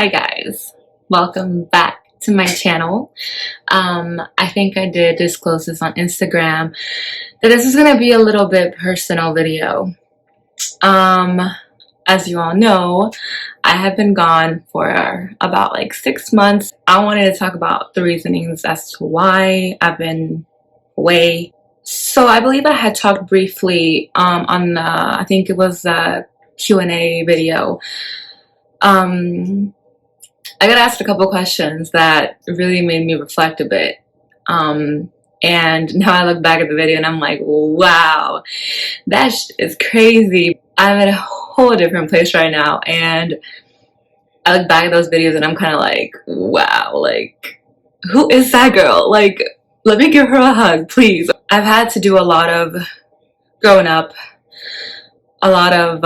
Hi guys, welcome back to my channel. I think I did disclose this on Instagram that this is going to be a little bit personal video. Um, as you all know, I have been gone for about like 6 months. I wanted to talk about the reasonings as to why I've been away. So I believe I had talked briefly on I think it was a Q&A video. I got asked a couple questions that really made me reflect a bit. And now I look back at the video and I'm like, wow, that is crazy. I'm in a whole different place right now. And I look back at those videos and I'm kind of like, wow, like, who is that girl? Like, let me give her a hug, please. I've had to do a lot of growing up, a lot of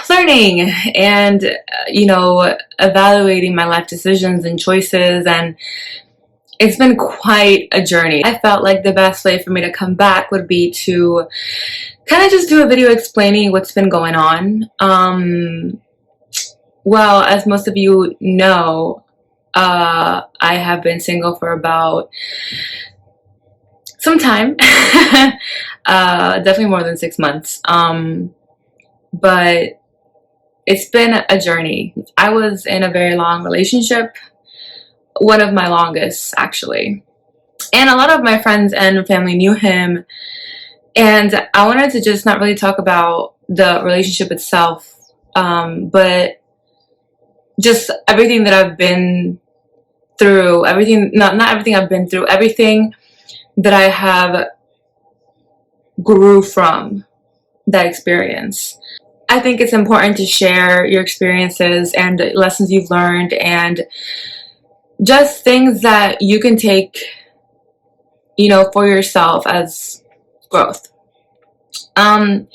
learning and evaluating my life decisions and choices, and it's been quite a journey. I felt like the best way for me to come back would be to kind of just do a video explaining what's been going on. Well, as most of you know, I have been single for about some time. Definitely more than 6 months. But it's been a journey. I was in a very long relationship, one of my longest actually. And a lot of my friends and family knew him. And I wanted to just not really talk about the relationship itself, but just everything that I've been through, everything, not everything I've been through, everything that I have grew from that experience. I think it's important to share your experiences and lessons you've learned and just things that you can take, for yourself as growth. And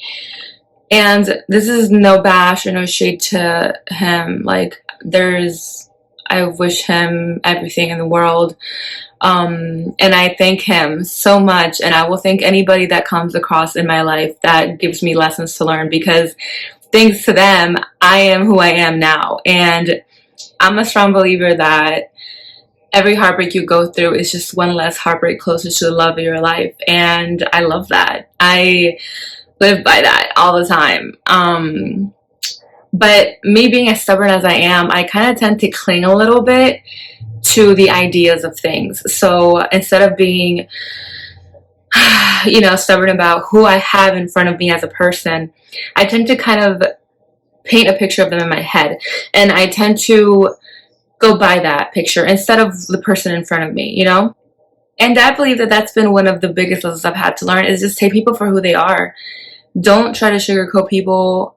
this is no bash or no shade to him. Like, I wish him everything in the world. And I thank him so much, and I will thank anybody that comes across in my life that gives me lessons to learn, because thanks to them, I am who I am now. And I'm a strong believer that every heartbreak you go through is just one less heartbreak closer to the love of your life. And I love that. I live by that all the time. But me being as stubborn as I am, I kind of tend to cling a little bit to the ideas of things. So instead of being, stubborn about who I have in front of me as a person, I tend to kind of paint a picture of them in my head. And I tend to go by that picture instead of the person in front of me, And I believe that that's been one of the biggest lessons I've had to learn, is just take people for who they are. Don't try to sugarcoat people.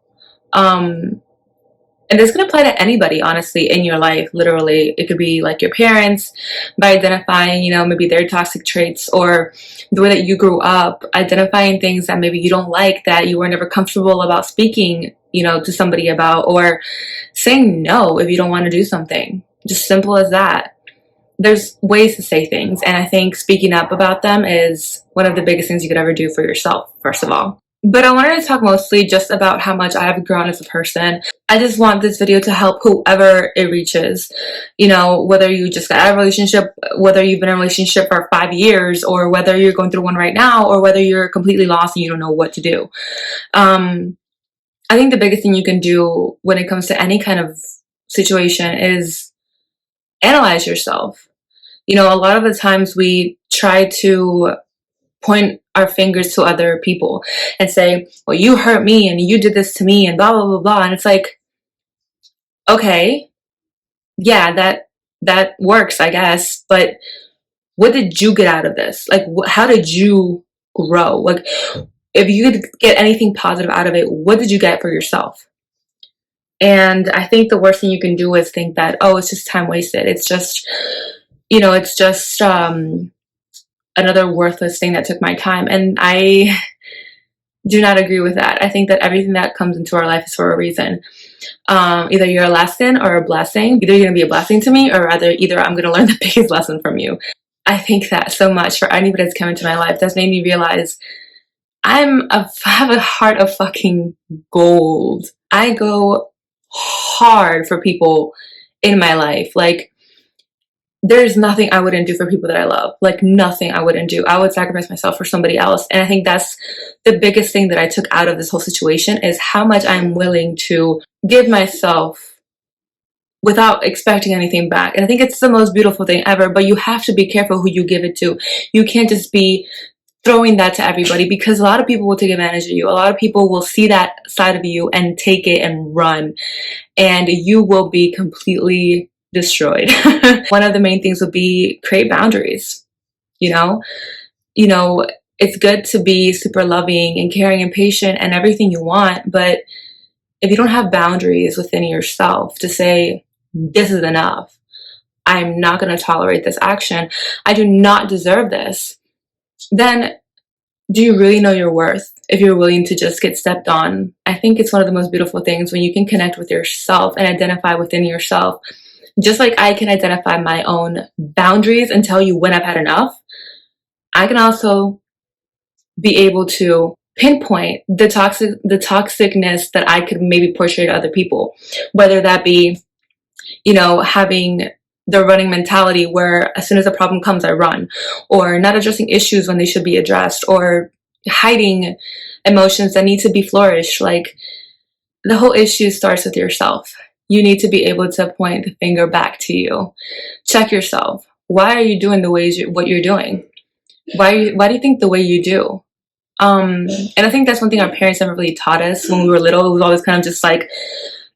And this can apply to anybody, honestly, in your life, literally. It could be like your parents, by identifying, maybe their toxic traits, or the way that you grew up, identifying things that maybe you don't like, that you were never comfortable about speaking, to somebody about, or saying no if you don't want to do something. Just simple as that. There's ways to say things, and I think speaking up about them is one of the biggest things you could ever do for yourself, first of all. But I wanted to talk mostly just about how much I have grown as a person. I just want this video to help whoever it reaches. Whether you just got out of a relationship, whether you've been in a relationship for 5 years, or whether you're going through one right now, or whether you're completely lost and you don't know what to do. I think the biggest thing you can do when it comes to any kind of situation is analyze yourself. A lot of the times we try to point our fingers to other people and say, well, you hurt me and you did this to me and blah, blah, blah, blah. And it's like, okay, yeah, that works, I guess. But what did you get out of this? Like, how did you grow? Like, if you could get anything positive out of it, what did you get for yourself? And I think the worst thing you can do is think that, oh, it's just time wasted. It's just, it's just another worthless thing that took my time. And I do not agree with that. I think that everything that comes into our life is for a reason. Either you're a lesson or a blessing. Either you're going to be a blessing to me, or either I'm going to learn the biggest lesson from you. I think that so much for anybody that's come into my life. That's made me realize I have a heart of fucking gold. I go hard for people in my life. Like, there's nothing I wouldn't do for people that I love. Like, nothing I wouldn't do. I would sacrifice myself for somebody else. And I think that's the biggest thing that I took out of this whole situation, is how much I'm willing to give myself without expecting anything back. And I think it's the most beautiful thing ever, but you have to be careful who you give it to. You can't just be throwing that to everybody, because a lot of people will take advantage of you. A lot of people will see that side of you and take it and run, and you will be completely destroyed. One of the main things would be create boundaries. You know, it's good to be super loving and caring and patient and everything you want, but if you don't have boundaries within yourself to say, this is enough, I'm not going to tolerate this action, I do not deserve this, then do you really know your worth if you're willing to just get stepped on? I think it's one of the most beautiful things when you can connect with yourself and identify within yourself. Just like I can identify my own boundaries and tell you when I've had enough, I can also be able to pinpoint the toxicness that I could maybe portray to other people, whether that be, having the running mentality where as soon as a problem comes, I run, or not addressing issues when they should be addressed, or hiding emotions that need to be flourished. Like, the whole issue starts with yourself. You need to be able to point the finger back to you. Check yourself. Why are you doing what you're doing? Why do you think the way you do? And I think that's one thing our parents never really taught us when we were little. It was always kind of just like,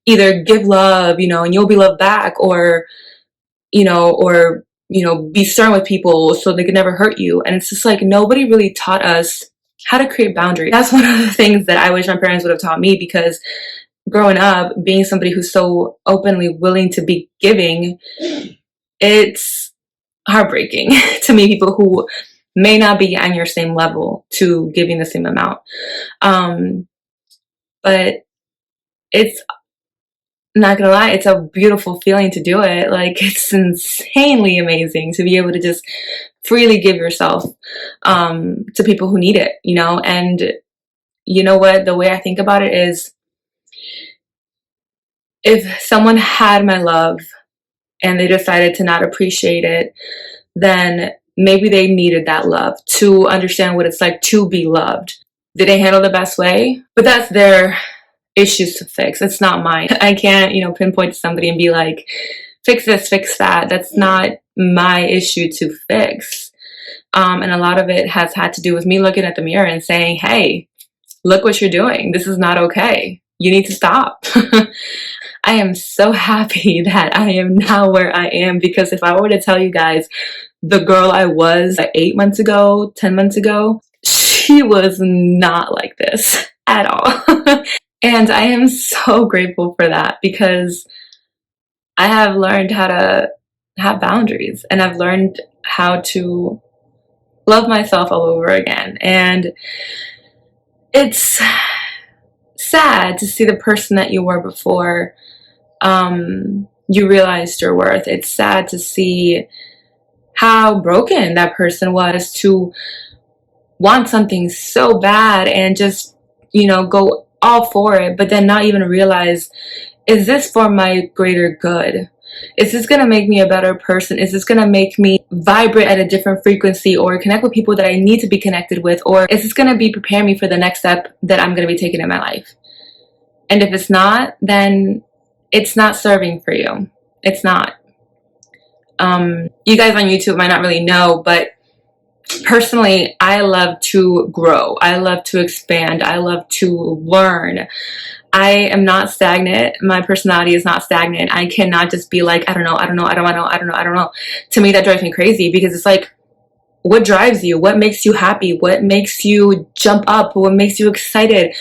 either give love, and you'll be loved back, or be stern with people so they could never hurt you. And it's just like, nobody really taught us how to create boundaries. That's one of the things that I wish my parents would have taught me, because growing up, being somebody who's so openly willing to be giving, it's heartbreaking to meet people who may not be on your same level to giving the same amount. But it's, not gonna lie, it's a beautiful feeling to do it. Like, it's insanely amazing to be able to just freely give yourself to people who need it, And you know what? The way I think about it is, if someone had my love and they decided to not appreciate it, then maybe they needed that love to understand what it's like to be loved. Did they handle the best way? But that's their issues to fix. It's not mine. I can't, pinpoint to somebody and be like, fix this, fix that. That's not my issue to fix. And a lot of it has had to do with me looking at the mirror and saying, hey, look what you're doing. This is not okay. You need to stop. I am so happy that I am now where I am, because if I were to tell you guys the girl I was 8 months ago, 10 months ago, she was not like this at all. And I am so grateful for that, because I have learned how to have boundaries, and I've learned how to love myself all over again. And it's sad to see the person that you were before you realized your worth. It's sad to see how broken that person was to want something so bad and just, go all for it, but then not even realize, is this for my greater good? Is this going to make me a better person? Is this going to make me vibrate at a different frequency, or connect with people that I need to be connected with? Or is this going to be prepare me for the next step that I'm going to be taking in my life? And if it's not, then it's not serving for you. It's not. You guys on YouTube might not really know, but personally, I love to grow. I love to expand. I love to learn. I am not stagnant. My personality is not stagnant. I cannot just be like, I don't know. To me, that drives me crazy, because it's like, what drives you? What makes you happy? What makes you jump up? What makes you excited?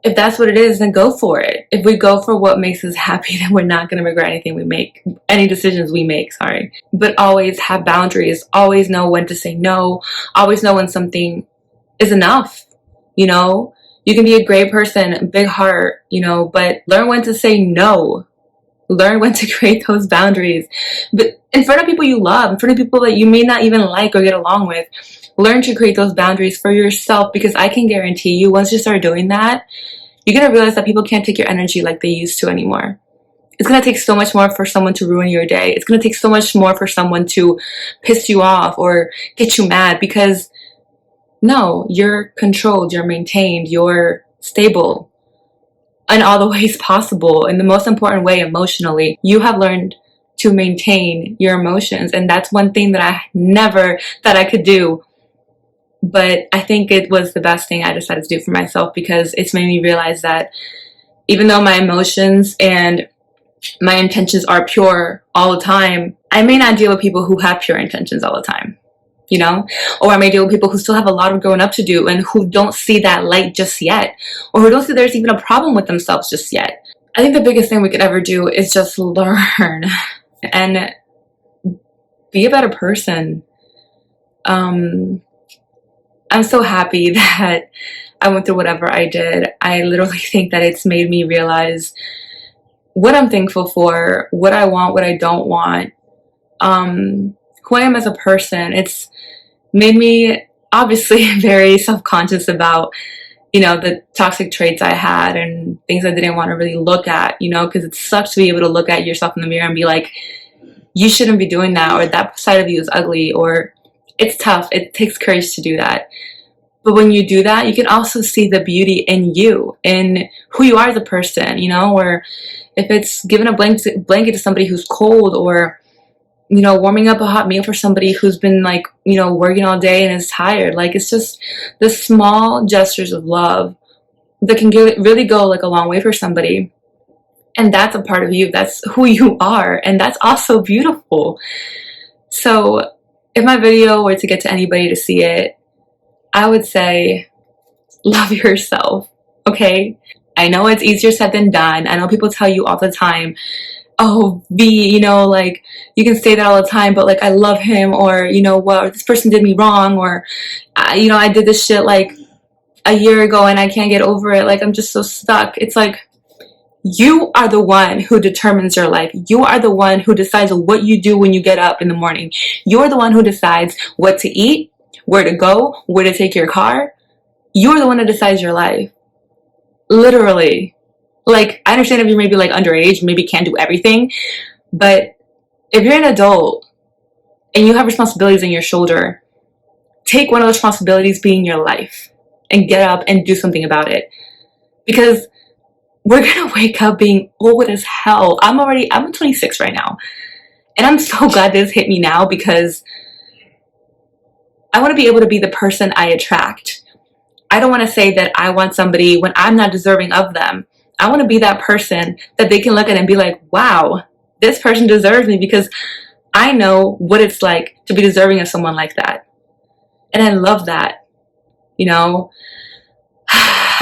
If that's what it is, then go for it. If we go for what makes us happy, then we're not going to regret any decisions we make, sorry. But always have boundaries. Always know when to say no. Always know when something is enough. You can be a great person, big heart, but learn when to say no. Learn when to create those boundaries. But in front of people you love, in front of people that you may not even like or get along with, learn to create those boundaries for yourself, because I can guarantee you, once you start doing that, you're going to realize that people can't take your energy like they used to anymore. It's going to take so much more for someone to ruin your day. It's going to take so much more for someone to piss you off or get you mad, because no, you're controlled, you're maintained, you're stable in all the ways possible. In the most important way, emotionally, you have learned to maintain your emotions. And that's one thing that I never thought I could do. But I think it was the best thing I decided to do for myself, because it's made me realize that even though my emotions and my intentions are pure all the time, I may not deal with people who have pure intentions all the time, you know? Or I may deal with people who still have a lot of growing up to do and who don't see that light just yet, or who don't see there's even a problem with themselves just yet. I think the biggest thing we could ever do is just learn and be a better person. I'm so happy that I went through whatever I did. I literally think that it's made me realize what I'm thankful for, what I want, what I don't want, who I am as a person. It's made me obviously very self-conscious about, you know, the toxic traits I had and things I didn't want to really look at, you know, because it sucks to be able to look at yourself in the mirror and be like, you shouldn't be doing that, or that side of you is ugly, or it's tough. It takes courage to do that. But when you do that, you can also see the beauty in you, in who you are as a person, you know, or if it's giving a blanket to somebody who's cold, or, you know, warming up a hot meal for somebody who's been, like, you know, working all day and is tired. Like, it's just the small gestures of love that can really go like a long way for somebody. And that's a part of you. That's who you are. And that's also beautiful. So if my video were to get to anybody to see it, I would say, love yourself, okay? I know it's easier said than done. I know people tell you all the time, oh, V, you know, like, you can say that all the time, but, like, I love him, or, you know, well, this person did me wrong, or, you know, I did this shit, like, a year ago and I can't get over it. Like, I'm just so stuck. It's like, you are the one who determines your life. You are the one who decides what you do when you get up in the morning. You're the one who decides what to eat, where to go, where to take your car. You're the one that decides your life. Literally. Like, I understand if you're maybe like underage, maybe can't do everything, but if you're an adult and you have responsibilities on your shoulder, take one of those responsibilities being your life and get up and do something about it. Because we're gonna wake up being old as hell. I'm 26 right now, and I'm so glad this hit me now, because I want to be able to be the person I attract. I don't want to say that I want somebody when I'm not deserving of them. I want to be that person that they can look at and be like, wow, this person deserves me, because I know what it's like to be deserving of someone like that. And I love that, you know.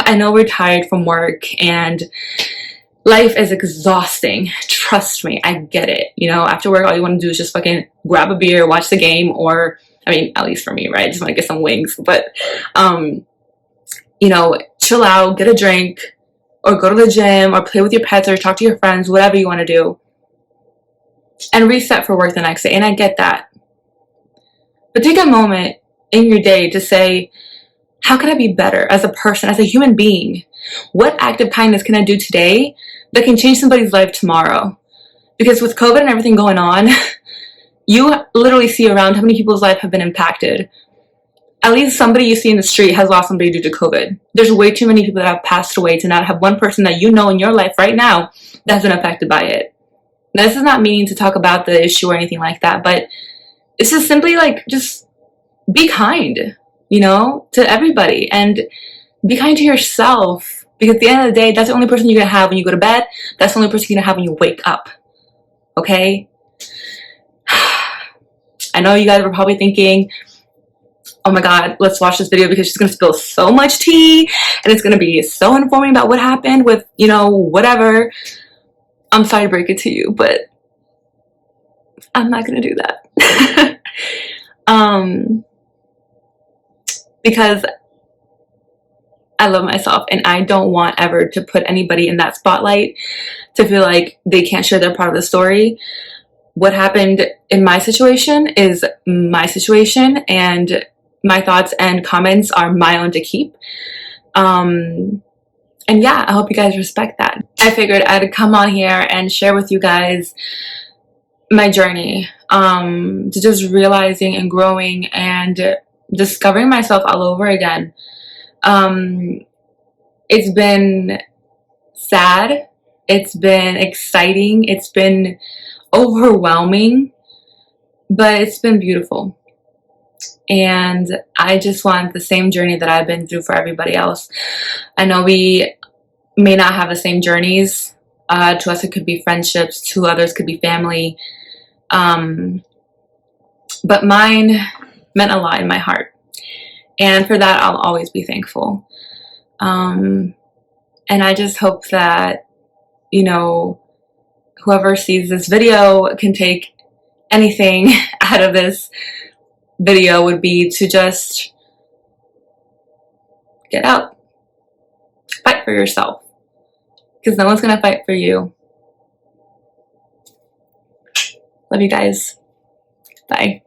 I know we're tired from work and life is exhausting. Trust me, I get it. You know, after work, all you want to do is just fucking grab a beer, watch the game, or, I mean, at least for me, right? I just want to get some wings. But, you know, chill out, get a drink, or go to the gym, or play with your pets, or talk to your friends, whatever you want to do, and reset for work the next day. And I get that. But take a moment in your day to say, how can I be better as a person, as a human being? What act of kindness can I do today that can change somebody's life tomorrow? Because with COVID and everything going on, you literally see around how many people's lives have been impacted. At least somebody you see in the street has lost somebody due to COVID. There's way too many people that have passed away to not have one person that you know in your life right now that's been affected by it. Now, this is not meaning to talk about the issue or anything like that, but it's just simply like, just be kind, you know, to everybody, and be kind to yourself, because at the end of the day, that's the only person you're gonna have when you go to bed. That's the only person you're gonna have when you wake up. Okay? I know you guys were probably thinking, oh my god, let's watch this video because she's gonna spill so much tea and it's gonna be so informing about what happened with, you know, whatever. I'm sorry to break it to you, but I'm not gonna do that. Because I love myself, and I don't want ever to put anybody in that spotlight to feel like they can't share their part of the story. What happened in my situation is my situation, and my thoughts and comments are my own to keep. And yeah, I hope you guys respect that. I figured I'd come on here and share with you guys my journey to just realizing and growing and discovering myself all over again. It's been sad, it's been exciting, it's been overwhelming, but it's been beautiful. And I just want the same journey that I've been through for everybody else. I know we may not have the same journeys. To us, it could be friendships. To others, could be family. But mine meant a lot in my heart. And for that, I'll always be thankful. And I just hope that, you know, whoever sees this video can take anything out of this video would be to just get out. Fight for yourself. Because no one's going to fight for you. Love you guys. Bye.